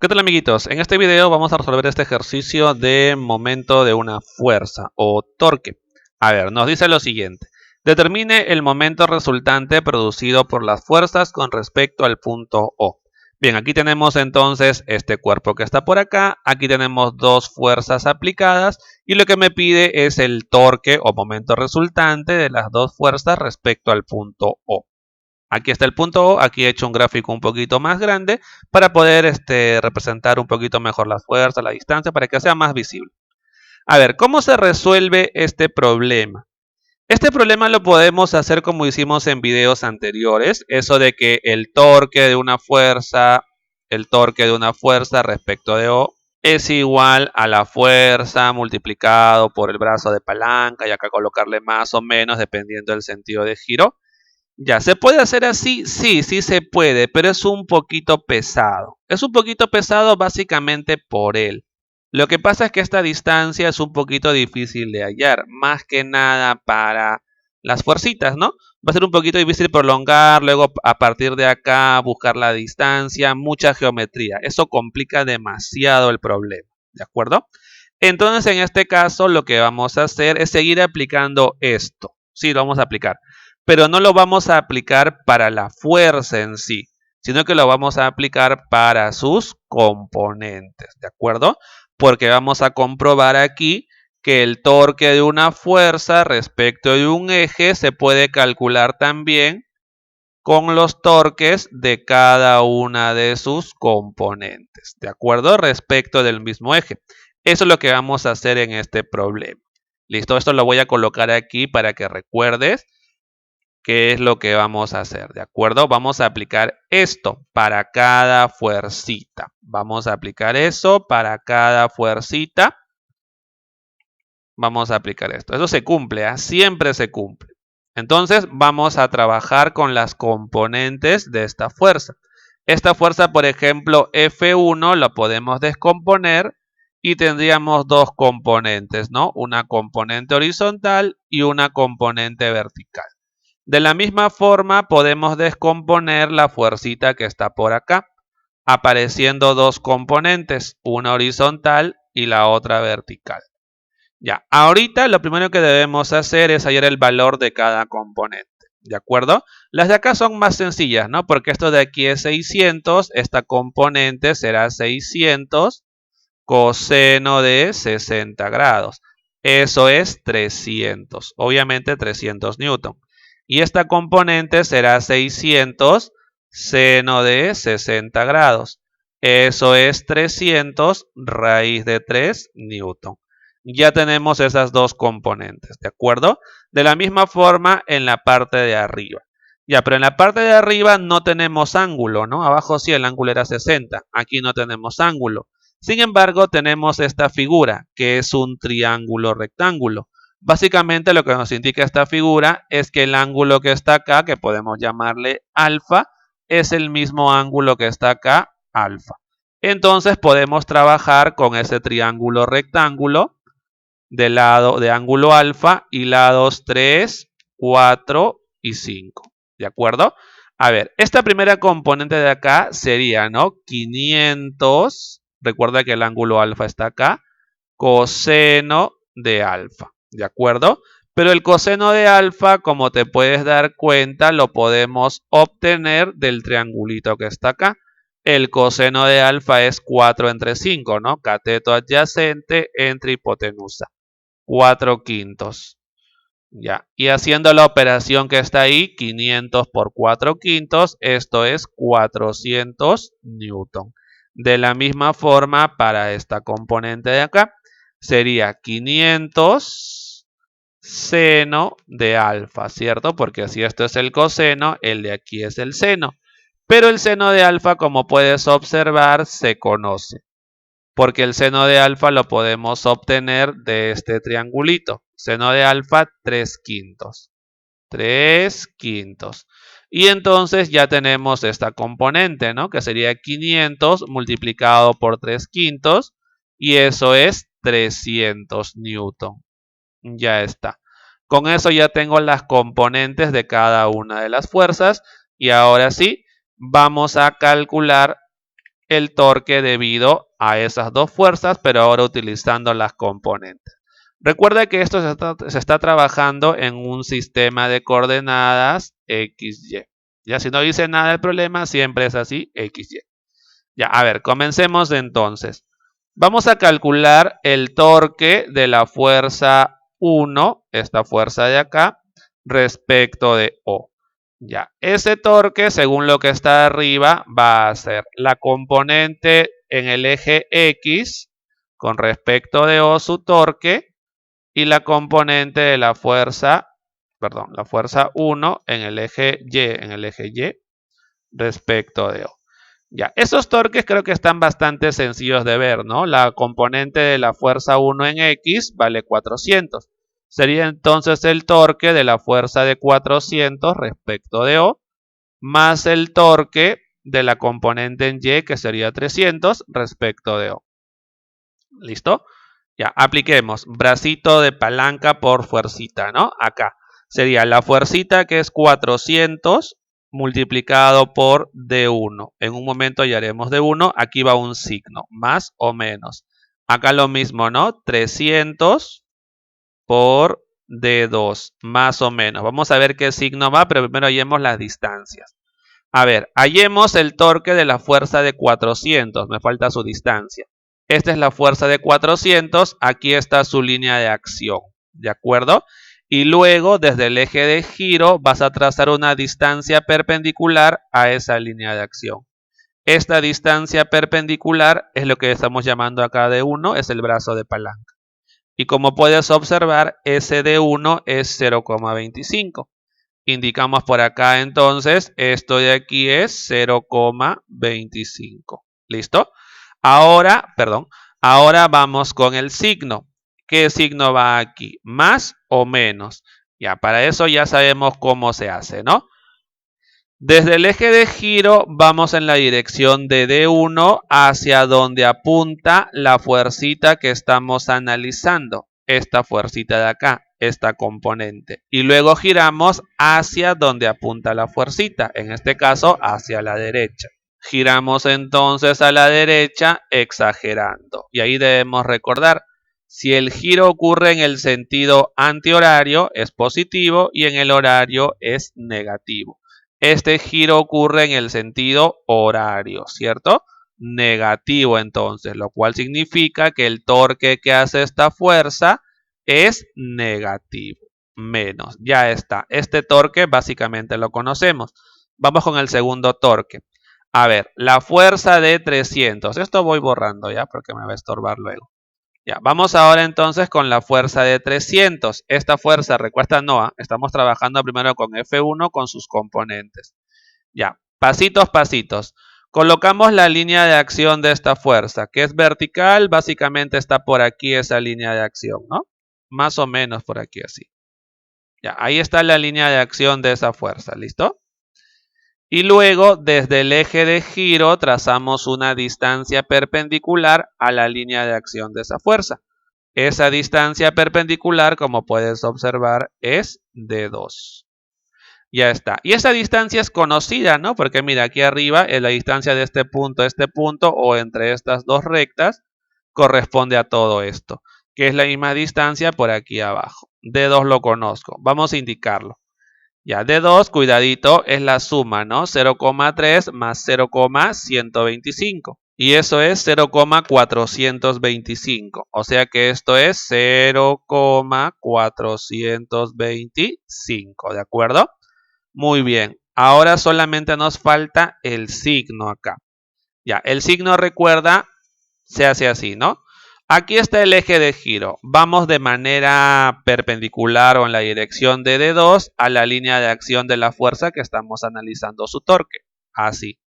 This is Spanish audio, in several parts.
¿Qué tal, amiguitos? En este video vamos a resolver este ejercicio de momento de una fuerza o torque. A ver, nos dice lo siguiente. Determine el momento resultante producido por las fuerzas con respecto al punto O. Bien, aquí tenemos entonces este cuerpo que está por acá. Aquí tenemos dos fuerzas aplicadas y lo que me pide es el torque o momento resultante de las dos fuerzas respecto al punto O. Aquí está el punto O, aquí he hecho un gráfico un poquito más grande para poder representar un poquito mejor la fuerza, la distancia, para que sea más visible. A ver, ¿cómo se resuelve este problema? Este problema lo podemos hacer como hicimos en videos anteriores, eso de que el torque de una fuerza respecto de O es igual a la fuerza multiplicado por el brazo de palanca y acá colocarle más o menos dependiendo del sentido de giro. Ya, ¿se puede hacer así? Sí, sí se puede, pero es un poquito pesado. Es un poquito pesado básicamente por él. Lo que pasa es que esta distancia es un poquito difícil de hallar, más que nada para las fuercitas, ¿no? Va a ser un poquito difícil prolongar, luego a partir de acá buscar la distancia, mucha geometría. Eso complica demasiado el problema, ¿de acuerdo? Entonces, en este caso, lo que vamos a hacer es seguir aplicando esto. Sí, lo vamos a aplicar, pero no lo vamos a aplicar para la fuerza en sí, sino que lo vamos a aplicar para sus componentes, ¿de acuerdo? Porque vamos a comprobar aquí que el torque de una fuerza respecto de un eje se puede calcular también con los torques de cada una de sus componentes, ¿de acuerdo? Respecto del mismo eje. Eso es lo que vamos a hacer en este problema. Listo, esto lo voy a colocar aquí para que recuerdes qué es lo que vamos a hacer, ¿de acuerdo? Vamos a aplicar esto para cada fuercita. Vamos a aplicar eso para cada fuercita. Vamos a aplicar esto. Eso se cumple, ¿eh? Siempre se cumple. Entonces vamos a trabajar con las componentes de esta fuerza. Esta fuerza, por ejemplo, F1, la podemos descomponer y tendríamos dos componentes, ¿no? Una componente horizontal y una componente vertical. De la misma forma podemos descomponer la fuercita que está por acá, apareciendo dos componentes, una horizontal y la otra vertical. Ya, ahorita lo primero que debemos hacer es hallar el valor de cada componente, ¿de acuerdo? Las de acá son más sencillas, ¿no? Porque esto de aquí es 600, esta componente será 600 coseno de 60 grados. Eso es 300, obviamente 300 newton. Y esta componente será 600 seno de 60 grados. Eso es 300 raíz de 3 newton. Ya tenemos esas dos componentes, ¿de acuerdo? De la misma forma en la parte de arriba. Ya, pero en la parte de arriba no tenemos ángulo, ¿no? Abajo sí el ángulo era 60, aquí no tenemos ángulo. Sin embargo, tenemos esta figura, que es un triángulo rectángulo. Básicamente lo que nos indica esta figura es que el ángulo que está acá, que podemos llamarle alfa, es el mismo ángulo que está acá, alfa. Entonces podemos trabajar con ese triángulo rectángulo del lado de ángulo alfa y lados 3, 4 y 5. ¿De acuerdo? A ver, esta primera componente de acá sería, ¿no? 500, recuerda que el ángulo alfa está acá, coseno de alfa. ¿De acuerdo? Pero el coseno de alfa, como te puedes dar cuenta, lo podemos obtener del triangulito que está acá. El coseno de alfa es 4 entre 5, ¿no? Cateto adyacente entre hipotenusa. 4 quintos. Ya. Y haciendo la operación que está ahí, 500 por 4 quintos, esto es 400 newton. De la misma forma, para esta componente de acá, sería 500 seno de alfa, ¿cierto? Porque si esto es el coseno, el de aquí es el seno. Pero el seno de alfa, como puedes observar, se conoce, porque el seno de alfa lo podemos obtener de este triangulito. Seno de alfa, 3 quintos. 3 quintos. Y entonces ya tenemos esta componente, ¿no? Que sería 500 multiplicado por 3 quintos. Y eso es 300 newton. Ya está. Con eso ya tengo las componentes de cada una de las fuerzas. Y ahora sí, vamos a calcular el torque debido a esas dos fuerzas, pero ahora utilizando las componentes. Recuerda que esto se está trabajando en un sistema de coordenadas XY. Ya si no dice nada del problema, siempre es así, XY. Ya, a ver, comencemos entonces. Vamos a calcular el torque de la fuerza 1, esta fuerza de acá, respecto de O. Ya, ese torque, según lo que está arriba, va a ser la componente en el eje X con respecto de O, su torque, y la componente de la fuerza 1 en el eje Y, respecto de O. Ya, esos torques creo que están bastante sencillos de ver, ¿no? La componente de la fuerza 1 en X vale 400. Sería entonces el torque de la fuerza de 400 respecto de O, más el torque de la componente en Y, que sería 300 respecto de O. ¿Listo? Ya, apliquemos. Bracito de palanca por fuercita, ¿no? Acá sería la fuercita, que es 400 multiplicado por D1. En un momento ya haremos D1. Aquí va un signo, más o menos. Acá lo mismo, ¿no? 300 por D2, más o menos. Vamos a ver qué signo va, pero primero hallemos las distancias. A ver, hallemos el torque de la fuerza de 400. Me falta su distancia. Esta es la fuerza de 400. Aquí está su línea de acción. ¿De acuerdo? Y luego, desde el eje de giro, vas a trazar una distancia perpendicular a esa línea de acción. Esta distancia perpendicular es lo que estamos llamando acá D1, es el brazo de palanca. Y como puedes observar, ese D1 es 0,25. Indicamos por acá entonces, esto de aquí es 0,25. ¿Listo? Ahora vamos con el signo. ¿Qué signo va aquí? ¿Más o menos? Ya, para eso ya sabemos cómo se hace, ¿no? Desde el eje de giro vamos en la dirección de D1 hacia donde apunta la fuercita que estamos analizando. Esta fuercita de acá, esta componente. Y luego giramos hacia donde apunta la fuercita, en este caso hacia la derecha. Giramos entonces a la derecha exagerando. Y ahí debemos recordar, si el giro ocurre en el sentido antihorario es positivo y en el horario es negativo. Este giro ocurre en el sentido horario, ¿cierto? Negativo entonces, lo cual significa que el torque que hace esta fuerza es negativo, menos. Ya está. Este torque básicamente lo conocemos. Vamos con el segundo torque. A ver, la fuerza de 300. Esto voy borrando ya porque me va a estorbar luego. Ya, vamos ahora entonces con la fuerza de 300. Esta fuerza, recuerda, no, estamos trabajando primero con F1 con sus componentes. Ya, pasitos. Colocamos la línea de acción de esta fuerza, que es vertical, básicamente está por aquí esa línea de acción, ¿no? Más o menos por aquí así. Ya, ahí está la línea de acción de esa fuerza, ¿listo? Y luego, desde el eje de giro, trazamos una distancia perpendicular a la línea de acción de esa fuerza. Esa distancia perpendicular, como puedes observar, es D2. Ya está. Y esa distancia es conocida, ¿no? Porque mira, aquí arriba es la distancia de este punto a este punto, o entre estas dos rectas, corresponde a todo esto, que es la misma distancia por aquí abajo. D2 lo conozco. Vamos a indicarlo. Ya, D2, cuidadito, es la suma, ¿no? 0,3 más 0,125. Y eso es 0,425. O sea que esto es 0,425. ¿De acuerdo? Muy bien. Ahora solamente nos falta el signo acá. Ya, el signo, recuerda, se hace así, ¿no? Aquí está el eje de giro. Vamos de manera perpendicular o en la dirección de D2 a la línea de acción de la fuerza que estamos analizando su torque. Así.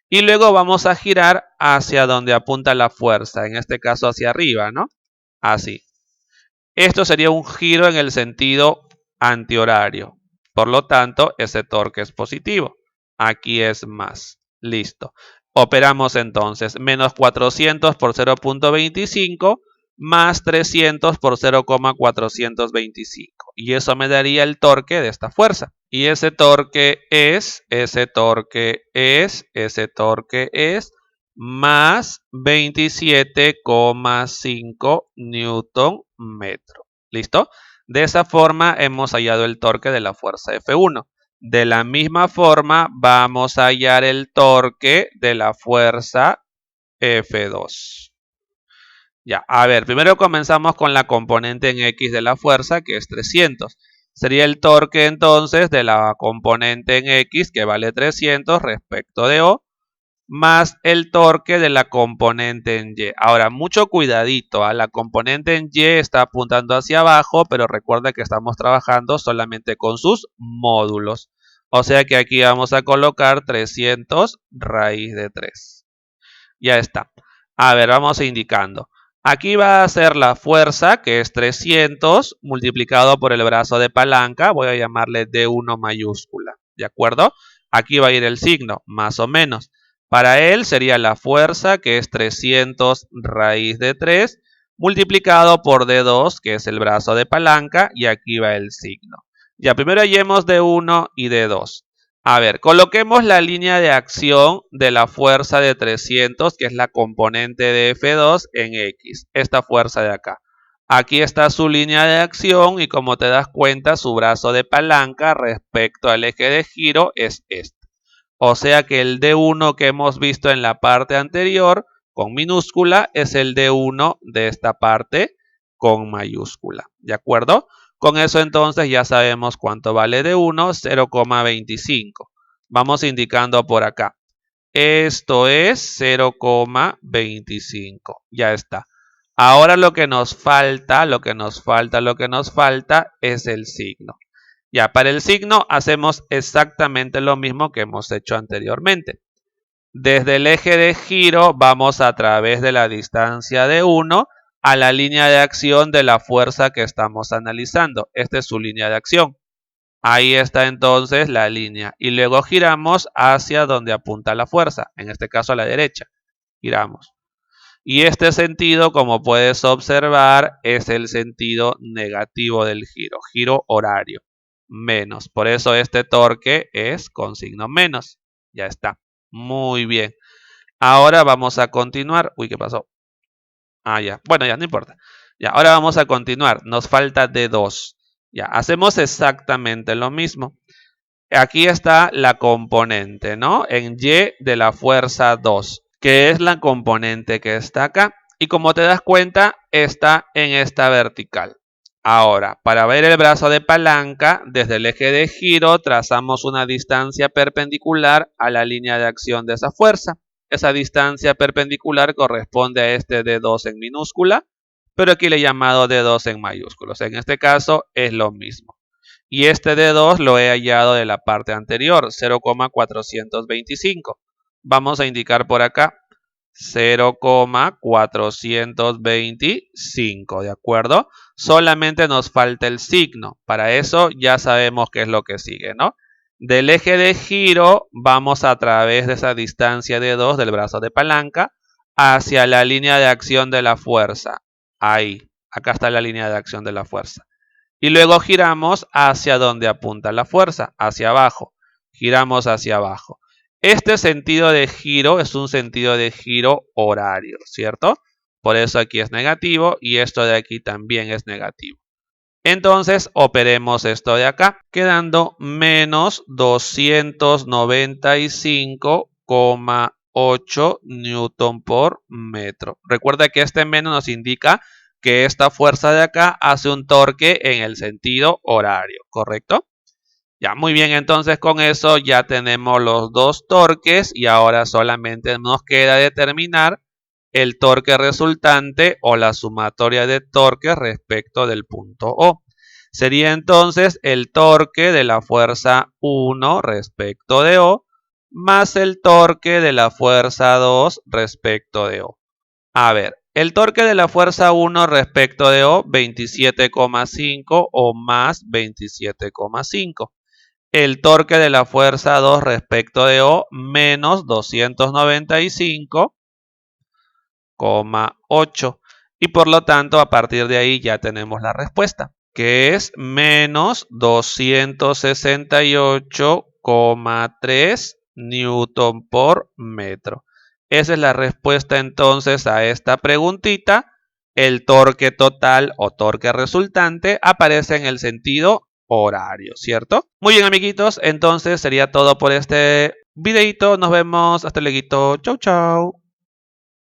Y luego vamos a girar hacia donde apunta la fuerza, en este caso hacia arriba, ¿no? Así. Esto sería un giro en el sentido antihorario. Por lo tanto, ese torque es positivo. Aquí es más. Listo. Operamos entonces menos 400 por 0,25 más 300 por 0,425. Y eso me daría el torque de esta fuerza. Y ese torque es más 27,5 newton metro. ¿Listo? De esa forma hemos hallado el torque de la fuerza F1. De la misma forma vamos a hallar el torque de la fuerza F2. Ya, a ver, primero comenzamos con la componente en X de la fuerza, que es 300. Sería el torque entonces de la componente en X, que vale 300 respecto de O, más el torque de la componente en Y. Ahora, mucho cuidadito, la componente en Y está apuntando hacia abajo, pero recuerda que estamos trabajando solamente con sus módulos. O sea que aquí vamos a colocar 300 raíz de 3. Ya está. A ver, vamos indicando. Aquí va a ser la fuerza, que es 300, multiplicado por el brazo de palanca. Voy a llamarle D1 mayúscula. ¿De acuerdo? Aquí va a ir el signo, más o menos. Para él sería la fuerza, que es 300 raíz de 3, multiplicado por D2, que es el brazo de palanca, y aquí va el signo. Ya, primero hallemos D1 y D2. A ver, coloquemos la línea de acción de la fuerza de 300, que es la componente de F2 en X, esta fuerza de acá. Aquí está su línea de acción y como te das cuenta, su brazo de palanca respecto al eje de giro es este. O sea que el D1 que hemos visto en la parte anterior con minúscula es el D1 de esta parte con mayúscula. ¿De acuerdo? Con eso entonces ya sabemos cuánto vale D1, 0,25. Vamos indicando por acá. Esto es 0,25. Ya está. Ahora lo que nos falta es el signo. Ya, para el signo hacemos exactamente lo mismo que hemos hecho anteriormente. Desde el eje de giro vamos a través de la distancia de 1 a la línea de acción de la fuerza que estamos analizando. Esta es su línea de acción. Ahí está entonces la línea. Y luego giramos hacia donde apunta la fuerza, en este caso a la derecha. Giramos. Y este sentido, como puedes observar, es el sentido negativo del giro, giro horario, menos. Por eso este torque es con signo menos. Ya está. Muy bien. Ahora vamos a continuar. Uy, ¿qué pasó? Ah, ya. Bueno, ya no importa. Ya, ahora vamos a continuar. Nos falta D2. Ya, hacemos exactamente lo mismo. Aquí está la componente, ¿no? En Y de la fuerza 2, que es la componente que está acá. Y como te das cuenta, está en esta vertical. Ahora, para ver el brazo de palanca, desde el eje de giro trazamos una distancia perpendicular a la línea de acción de esa fuerza. Esa distancia perpendicular corresponde a este D2 en minúscula, pero aquí le he llamado D2 en mayúsculos. En este caso es lo mismo. Y este D2 lo he hallado de la parte anterior, 0,425. Vamos a indicar por acá 0,425, ¿de acuerdo? Solamente nos falta el signo. Para eso ya sabemos qué es lo que sigue, ¿no? Del eje de giro vamos a través de esa distancia de 2 del brazo de palanca hacia la línea de acción de la fuerza. Ahí, acá está la línea de acción de la fuerza. Y luego giramos hacia donde apunta la fuerza, hacia abajo. Giramos hacia abajo. Este sentido de giro es un sentido de giro horario, ¿cierto? Por eso aquí es negativo y esto de aquí también es negativo. Entonces operemos esto de acá, quedando menos 295,8 newton por metro. Recuerda que este menos nos indica que esta fuerza de acá hace un torque en el sentido horario, ¿correcto? Ya, muy bien, entonces con eso ya tenemos los dos torques y ahora solamente nos queda determinar el torque resultante o la sumatoria de torques respecto del punto O. Sería entonces el torque de la fuerza 1 respecto de O más el torque de la fuerza 2 respecto de O. A ver, el torque de la fuerza 1 respecto de O, 27,5 o más 27,5. El torque de la fuerza 2 respecto de O, menos 295,8. Y por lo tanto, a partir de ahí ya tenemos la respuesta, que es menos 268,3 newton por metro. Esa es la respuesta entonces a esta preguntita. El torque total o torque resultante aparece en el sentido horario, ¿cierto? Muy bien, amiguitos, entonces sería todo por este videito. Nos vemos hasta luego. Chau, chau.